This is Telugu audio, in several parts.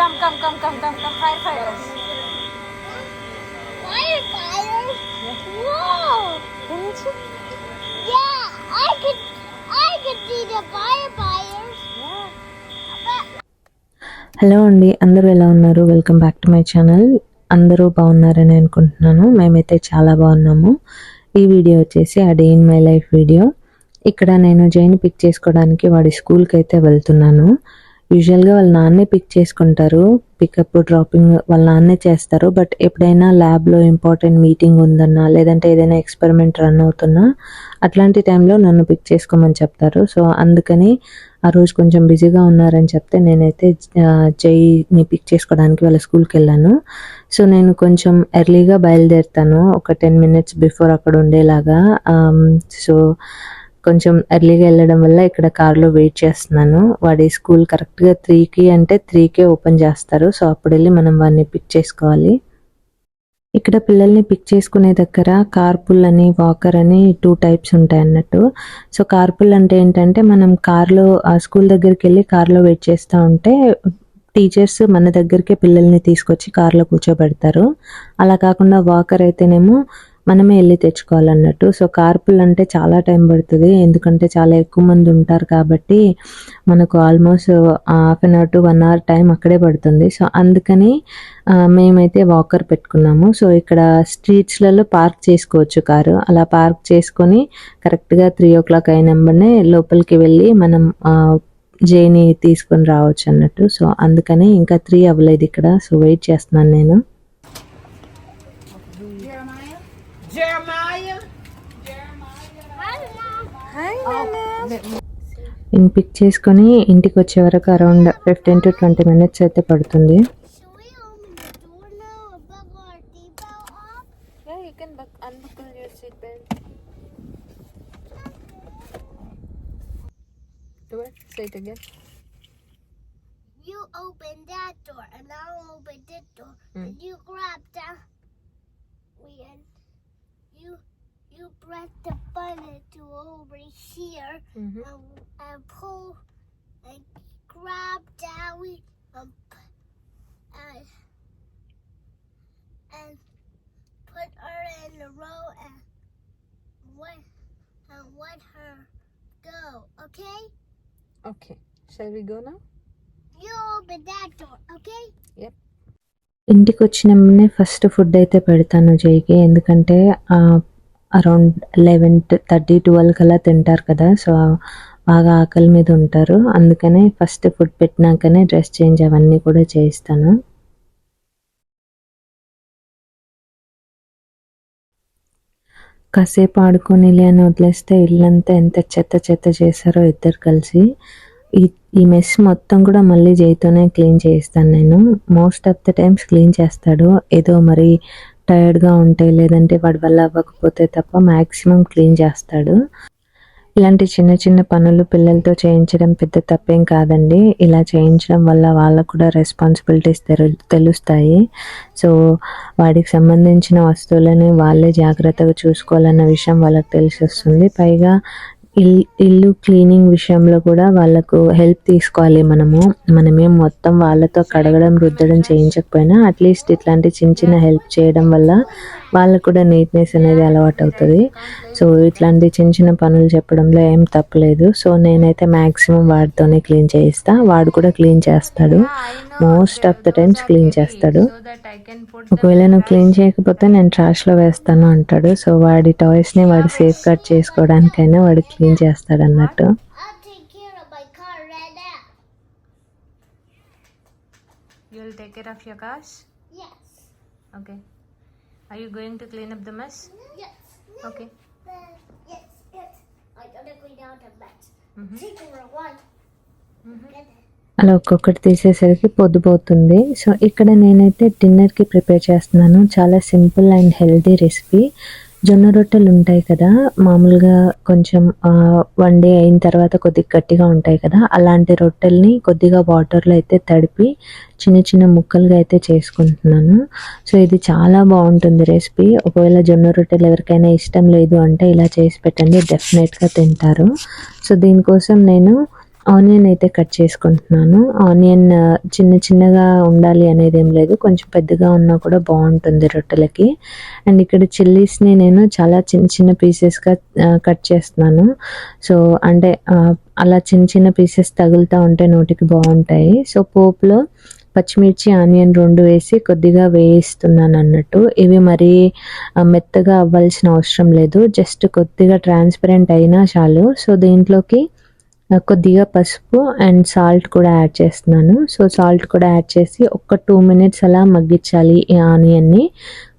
come. Firefighters. Firefighters? Whoa! Yeah, I could see the firefighters. Yeah. Hello అండి, అందరూ ఎలా ఉన్నారు? Welcome back to my channel. అందరూ బాగున్నారని అనుకుంటున్నాను. మేమైతే చాలా బాగున్నాము. ఈ వీడియో వచ్చేసి ఆ day in my life video. ఇక్కడ నేను జైని పిక్ చేసుకోవడానికి వాడి స్కూల్కి అయితే వెళ్తున్నాను. యూజువల్గా వాళ్ళ నాన్నే పిక్ చేసుకుంటారు, పికప్ డ్రాపింగ్ వాళ్ళ నాన్నే చేస్తారు. బట్ ఎప్పుడైనా ల్యాబ్లో ఇంపార్టెంట్ మీటింగ్ ఉందన్నా, లేదంటే ఏదైనా ఎక్స్పెరిమెంట్ రన్ అవుతున్నా అట్లాంటి టైంలో నన్ను పిక్ చేసుకోమని చెప్తారు. సో అందుకని ఆ రోజు కొంచెం బిజీగా ఉన్నారని చెప్తే నేనైతే జైని పిక్ చేసుకోవడానికి వాళ్ళ స్కూల్కి వెళ్ళాను. సో నేను కొంచెం ఎర్లీగా బయలుదేరుతాను, ఒక 10 minutes బిఫోర్ అక్కడ ఉండేలాగా. సో కొంచెం ఎర్లీగా వెళ్ళడం వల్ల ఇక్కడ కార్లో వెయిట్ చేస్తున్నాను. వాడి స్కూల్ కరెక్ట్గా 3కి అంటే 3కే ఓపెన్ చేస్తారు. సో అప్పుడు వెళ్ళి మనం వాడిని పిక్ చేసుకోవాలి. ఇక్కడ పిల్లల్ని పిక్ చేసుకునే దగ్గర కార్పుల్ అని, వాకర్ అని 2 types ఉంటాయి అన్నట్టు. సో కార్పుల్ అంటే ఏంటంటే మనం కార్లో ఆ స్కూల్ దగ్గరికి వెళ్ళి కార్లో వెయిట్ చేస్తూ ఉంటే టీచర్స్ మన దగ్గరికే పిల్లల్ని తీసుకొచ్చి కార్లో కూర్చోబెడతారు. అలా కాకుండా వాకర్ అయితేనేమో మనమే వెళ్ళి తెచ్చుకోవాలన్నట్టు. సో కార్పుల్ అంటే చాలా టైం పడుతుంది, ఎందుకంటే చాలా ఎక్కువ మంది ఉంటారు కాబట్టి మనకు almost 1/2 hour to 1 hour time అక్కడే పడుతుంది. సో అందుకని మేమైతే వాకర్ పెట్టుకున్నాము. సో ఇక్కడ స్ట్రీట్స్లలో పార్క్ చేసుకోవచ్చు కారు. అలా పార్క్ చేసుకొని కరెక్ట్గా 3 o'clock అయినంబనే లోపలికి వెళ్ళి మనం జైని తీసుకొని రావచ్చు అన్నట్టు. సో అందుకని ఇంకా 3 అవ్వలేదు ఇక్కడ. సో వెయిట్ చేస్తున్నాను నేను. Jeremiah. Hi, Nana. నేను పిక్ చేసుకొని ఇంటికి వచ్చే వరకు అరౌండ్ 15 to 20 minutes అయితే పడుతుంది. Should we open the door now and buckle our seatbelt off? Yeah, you can unbuckle your seatbelt. Do it. Say it again. You open that door and I'll open this door. And you grab that. And you press the button to over here and pull and grab that and put her in the row and let her go. Okay? Okay. Shall we go now? You open that door. Okay? Yep. ఇంటికి వచ్చినప్పుడే ఫస్ట్ ఫుడ్ అయితే పెడతాను జైకి, ఎందుకంటే అరౌండ్ 11:30, 12 కల్లా తింటారు కదా. సో బాగా ఆకలి మీద ఉంటారు. అందుకనే ఫస్ట్ ఫుడ్ పెట్టినాకనే డ్రెస్ చేంజ్ అవన్నీ కూడా చేయిస్తాను. కాసేపు ఆడుకోనిలే అని వదిలేస్తే ఇల్లంతా ఎంత చెత్త చేశారో ఇద్దరు కలిసి. ఈ మెస్ మొత్తం కూడా మళ్ళీ జైతోనే క్లీన్ చేయిస్తాను నేను. Most of the times clean చేస్తాడు. ఏదో మరి టైర్డ్గా ఉంటే, లేదంటే వాడి వల్ల అవ్వకపోతే తప్ప మ్యాక్సిమం క్లీన్ చేస్తాడు. ఇలాంటి చిన్న చిన్న పనులు పిల్లలతో చేయించడం పెద్ద తప్పేం కాదండి. ఇలా చేయించడం వల్ల వాళ్ళకు కూడా రెస్పాన్సిబిలిటీస్ తెలుస్తాయి. సో వాడికి సంబంధించిన వస్తువులని వాళ్ళే జాగ్రత్తగా చూసుకోవాలన్న విషయం వాళ్ళకి తెలిసి వస్తుంది. పైగా ఇల్లు క్లీనింగ్ విషయంలో కూడా వాళ్ళకు హెల్ప్ తీసుకోవాలి. మనమేం మొత్తం వాళ్ళతో కడగడం, రుద్దడం చేయించకపోయినా అట్లీస్ట్ ఇట్లాంటి చిన్న హెల్ప్ చేయడం వల్ల వాళ్ళకు కూడా నీట్నెస్ అనేది అలవాటు అవుతుంది. సో ఇట్లాంటి చిన్న పనులు చెప్పడంలో ఏం తప్పలేదు. సో నేనైతే మ్యాక్సిమం వాడితోనే క్లీన్ చేయిస్తా. వాడు కూడా క్లీన్ చేస్తాడు, most of the times clean చేస్తాడు. ఒకవేళ నువ్వు క్లీన్ చేయకపోతే నేను ట్రాష్లో వేస్తాను అంటాడు. సో వాడి టాయ్స్ని వాడు సేఫ్ గార్డ్ చేసుకోవడానికైనా వాడు క్లీన్ చేస్తాడు అన్నట్టు. I'll take care of my car right now. You'll take care of your cars? Yes. Okay. Are you going to clean up the mess? Yes. Okay. Yes. I gotta clean out the mess. Take over one. అలా ఒక్కొక్కటి తీసేసరికి పొద్దుపోతుంది. సో ఇక్కడ నేనైతే డిన్నర్కి ప్రిపేర్ చేస్తున్నాను. చాలా సింపుల్ అండ్ హెల్తీ రెసిపీ. జొన్న రొట్టెలు ఉంటాయి కదా, మామూలుగా కొంచెం 1 day అయిన తర్వాత కొద్దిగా గట్టిగా ఉంటాయి కదా, అలాంటి రొట్టెల్ని కొద్దిగా వాటర్లో అయితే తడిపి చిన్న ముక్కలుగా అయితే చేసుకుంటున్నాను. సో ఇది చాలా బాగుంటుంది రెసిపీ. ఒకవేళ జొన్న రొట్టెలు ఎవరికైనా ఇష్టం లేదు అంటే ఇలా చేసి పెట్టండి, డెఫినెట్గా తింటారు. సో దీనికోసం నేను ఆనియన్ అయితే కట్ చేసుకుంటున్నాను. ఆనియన్ చిన్న చిన్నగా ఉండాలి అనేది ఏం లేదు, కొంచెం పెద్దగా ఉన్నా కూడా బాగుంటుంది రొట్టెలకి. అండ్ ఇక్కడ చిల్లీస్ని నేను చాలా చిన్న చిన్న పీసెస్గా కట్ చేస్తున్నాను. సో అంటే అలా చిన్న చిన్న పీసెస్ తగులుతూ ఉంటే నోటికి బాగుంటాయి. సో పోపులో పచ్చిమిర్చి ఆనియన్ 2 వేసి కొద్దిగా వేయిస్తున్నాను అన్నట్టు. ఇవి మరీ మెత్తగా అవ్వాల్సిన అవసరం లేదు, జస్ట్ కొద్దిగా ట్రాన్స్పరెంట్ అయినా చాలు. సో దీంట్లోకి కొద్దిగా పసుపు అండ్ సాల్ట్ కూడా యాడ్ చేస్తున్నాను. సో సాల్ట్ కూడా యాడ్ చేసి ఒక 2 మినిట్స్ అలా మగ్గించాలి ఈ ఆనియన్ని.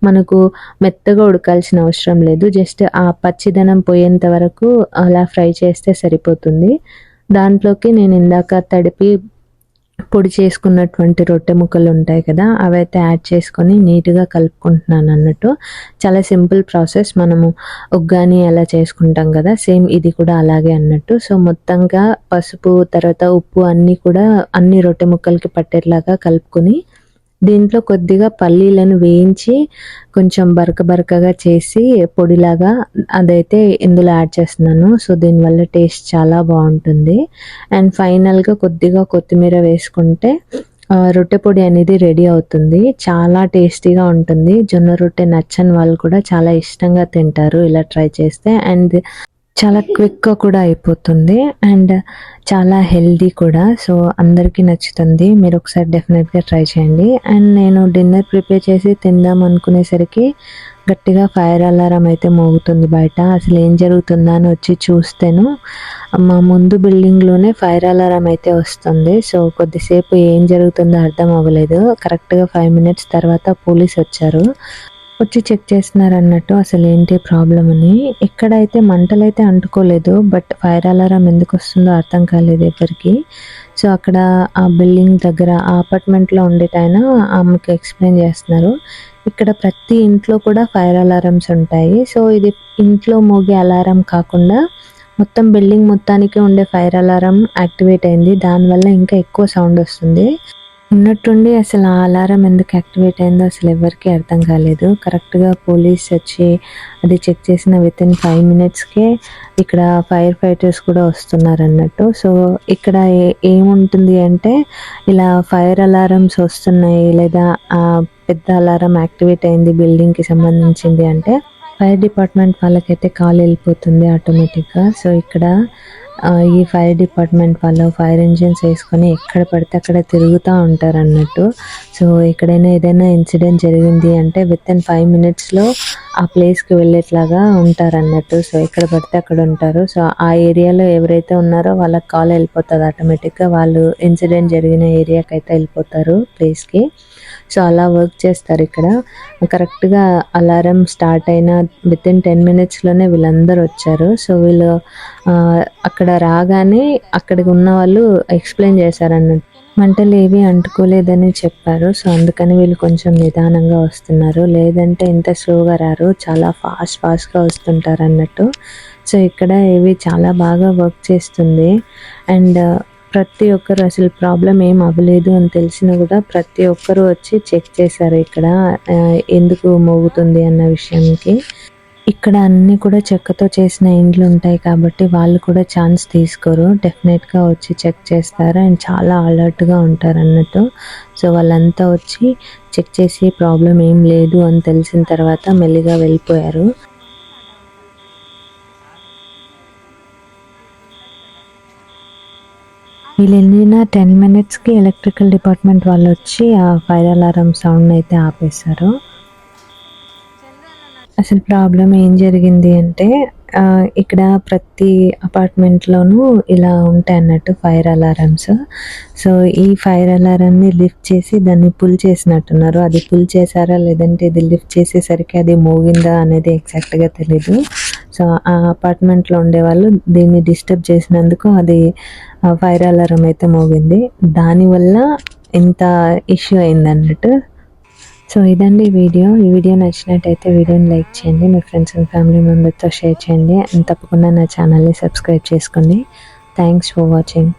మనకు మెత్తగా ఉడకాల్సిన అవసరం లేదు, జస్ట్ ఆ పచ్చిదనం పోయేంత వరకు అలా ఫ్రై చేస్తే సరిపోతుంది. దాంట్లోకి నేను ఇందాక తడిపి పొడి చేసుకున్నటువంటి రొట్టె ముక్కలు ఉంటాయి కదా, అవైతే యాడ్ చేసుకొని నీట్గా కలుపుకుంటున్నాను అన్నట్టు. చాలా సింపుల్ ప్రాసెస్, మనము ఉగ్గాని ఎలా చేసుకుంటాం కదా, సేమ్ ఇది కూడా అలాగే అన్నట్టు. సో మొత్తంగా పసుపు తర్వాత ఉప్పు అన్నీ కూడా అన్ని రొట్టె ముక్కలకి పట్టేట్లాగా కలుపుకొని దీంట్లో కొద్దిగా పల్లీలను వేయించి కొంచెం బరకగా చేసి పొడిలాగా అదైతే ఇందులో యాడ్ చేస్తున్నాను. సో దీనివల్ల టేస్ట్ చాలా బాగుంటుంది. అండ్ ఫైనల్గా కొద్దిగా కొత్తిమీర వేసుకుంటే రొట్టె పొడి అనేది రెడీ అవుతుంది. చాలా టేస్టీగా ఉంటుంది. జొన్న రొట్టె నచ్చని వాళ్ళు కూడా చాలా ఇష్టంగా తింటారు ఇలా ట్రై చేస్తే. అండ్ చాలా క్విక్గా కూడా అయిపోతుంది అండ్ చాలా హెల్దీ కూడా. సో అందరికీ నచ్చుతుంది, మీరు ఒకసారి డెఫినెట్గా ట్రై చేయండి. అండ్ నేను డిన్నర్ ప్రిపేర్ చేసి తిందాం అనుకునేసరికి గట్టిగా ఫైర్ అలారం అయితే మోగుతుంది బయట. అసలు ఏం జరుగుతుందా అని వచ్చి చూస్తేను మా ముందు బిల్డింగ్లోనే ఫైర్ అలారం అయితే వస్తుంది. సో కొద్దిసేపు ఏం జరుగుతుందో అర్థం అవ్వలేదు. కరెక్ట్గా 5 మినిట్స్ తర్వాత పోలీస్ వచ్చారు, వచ్చి చెక్ చేస్తున్నారు అన్నట్టు అసలు ఏంటి ప్రాబ్లం అని. ఇక్కడైతే మంటలైతే అంటుకోలేదు, బట్ ఫైర్ అలారం ఎందుకు వస్తుందో అర్థం కాలేదు ఎవరికి. సో అక్కడ ఆ బిల్డింగ్ దగ్గర ఆ అపార్ట్మెంట్లో ఉండేటైనా ఆమెకి ఎక్స్ప్లెయిన్ చేస్తున్నారు, ఇక్కడ ప్రతి ఇంట్లో కూడా ఫైర్ అలారమ్స్ ఉంటాయి. సో ఇది ఇంట్లో మోగే అలారం కాకుండా మొత్తం బిల్డింగ్ మొత్తానికి ఉండే ఫైర్ అలారం యాక్టివేట్ అయింది. దానివల్ల ఇంకా ఎక్కువ సౌండ్ వస్తుంది. ఉన్నట్టుండి అసలు ఆ అలారం ఎందుకు యాక్టివేట్ అయిందో అసలు ఎవరికీ అర్థం కాలేదు. కరెక్ట్గా పోలీస్ వచ్చి అది చెక్ చేసిన వితిన్ 5 మినిట్స్కే ఇక్కడ ఫైర్ ఫైటర్స్ కూడా వస్తున్నారు అన్నట్టు. సో ఇక్కడ ఏముంటుంది అంటే ఇలా ఫైర్ అలారమ్స్ వస్తున్నాయి లేదా పెద్ద అలారం యాక్టివేట్ అయింది బిల్డింగ్కి సంబంధించింది అంటే ఫైర్ డిపార్ట్మెంట్ వాళ్ళకైతే కాల్ వెళ్ళిపోతుంది ఆటోమేటిక్గా. సో ఇక్కడ ఈ ఫైర్ డిపార్ట్మెంట్ వాళ్ళు ఫైర్ ఇంజిన్స్ వేసుకొని ఎక్కడ పడితే అక్కడ తిరుగుతూ ఉంటారు అన్నట్టు. సో ఎక్కడైనా ఏదైనా ఇన్సిడెంట్ జరిగింది అంటే వితిన్ 5 మినిట్స్లో ఆ ప్లేస్కి వెళ్ళేట్లాగా ఉంటారు అన్నట్టు. సో ఎక్కడ పడితే అక్కడ ఉంటారు. సో ఆ ఏరియాలో ఎవరైతే ఉన్నారో వాళ్ళకి కాల్ వెళ్ళిపోతుంది ఆటోమేటిక్గా, వాళ్ళు ఇన్సిడెంట్ జరిగిన ఏరియాకి అయితే వెళ్ళిపోతారు ప్లేస్కి. సో అలా వర్క్ చేస్తారు ఇక్కడ. కరెక్ట్గా అలారం స్టార్ట్ అయిన వితిన్ 10 మినిట్స్లోనే వీళ్ళందరూ వచ్చారు. సో వీళ్ళు అక్కడ రాగానే అక్కడికి ఉన్న వాళ్ళు ఎక్స్ప్లెయిన్ చేశారన్నట్టు, మంటలు ఏవి అంటుకోలేదని చెప్పారు. సో అందుకని వీళ్ళు కొంచెం నిదానంగా వస్తున్నారు, లేదంటే ఇంత స్లోగా రారు, చాలా ఫాస్ట్గా వస్తుంటారు అన్నట్టు. సో ఇక్కడ ఇవి చాలా బాగా వర్క్ చేస్తుంది. అండ్ ప్రతి ఒక్కరు అసలు ప్రాబ్లం ఏం అవ్వలేదు అని తెలిసినా కూడా ప్రతి ఒక్కరు వచ్చి చెక్ చేశారు ఇక్కడ ఎందుకు మోగుతుంది అన్న విషయానికి. ఇక్కడ అన్నీ కూడా చెక్కతో చేసిన ఇండ్లు ఉంటాయి కాబట్టి వాళ్ళు కూడా ఛాన్స్ తీసుకోరు, డెఫినెట్గా వచ్చి చెక్ చేస్తారు అండ్ చాలా అలర్ట్గా ఉంటారు అన్నట్టు. సో వాళ్ళంతా వచ్చి చెక్ చేసి ప్రాబ్లం ఏం లేదు అని తెలిసిన తర్వాత మెల్లిగా వెళ్ళిపోయారు. వీళ్ళు వెళ్ళిన 10 మినిట్స్కి ఎలక్ట్రికల్ డిపార్ట్మెంట్ వాళ్ళు వచ్చి ఆ ఫైర్ అలారం సౌండ్ అయితే ఆపేశారు. అసలు ప్రాబ్లం ఏం జరిగింది అంటే ఇక్కడ ప్రతి అపార్ట్మెంట్లోనూ ఇలా ఉంటాయి అన్నట్టు ఫైర్ అలారమ్స్. సో ఈ ఫైర్ అలారంని లిఫ్ట్ చేసి దాన్ని పుల్ చేసినట్టున్నారు. అది పుల్ చేశారా లేదంటే ఇది లిఫ్ట్ చేసేసరికి అది మోగిందా అనేది ఎగ్జాక్ట్గా తెలీదు. సో ఆ అపార్ట్మెంట్లో ఉండేవాళ్ళు దీన్ని డిస్టర్బ్ చేసినందుకు అది ఫైర్ అలారం అయితే మోగింది, దానివల్ల ఇంత ఇష్యూ అయింది అన్నట్టు. సో ఇదండి వీడియో. ఈ వీడియో నచ్చినట్టయితే వీడియోని లైక్ చేయండి, మీ ఫ్రెండ్స్ అండ్ ఫ్యామిలీ మెంబర్స్తో షేర్ చేయండి అండ్ తప్పకుండా నా ఛానల్ని సబ్స్క్రైబ్ చేసుకోండి. Thanks for watching.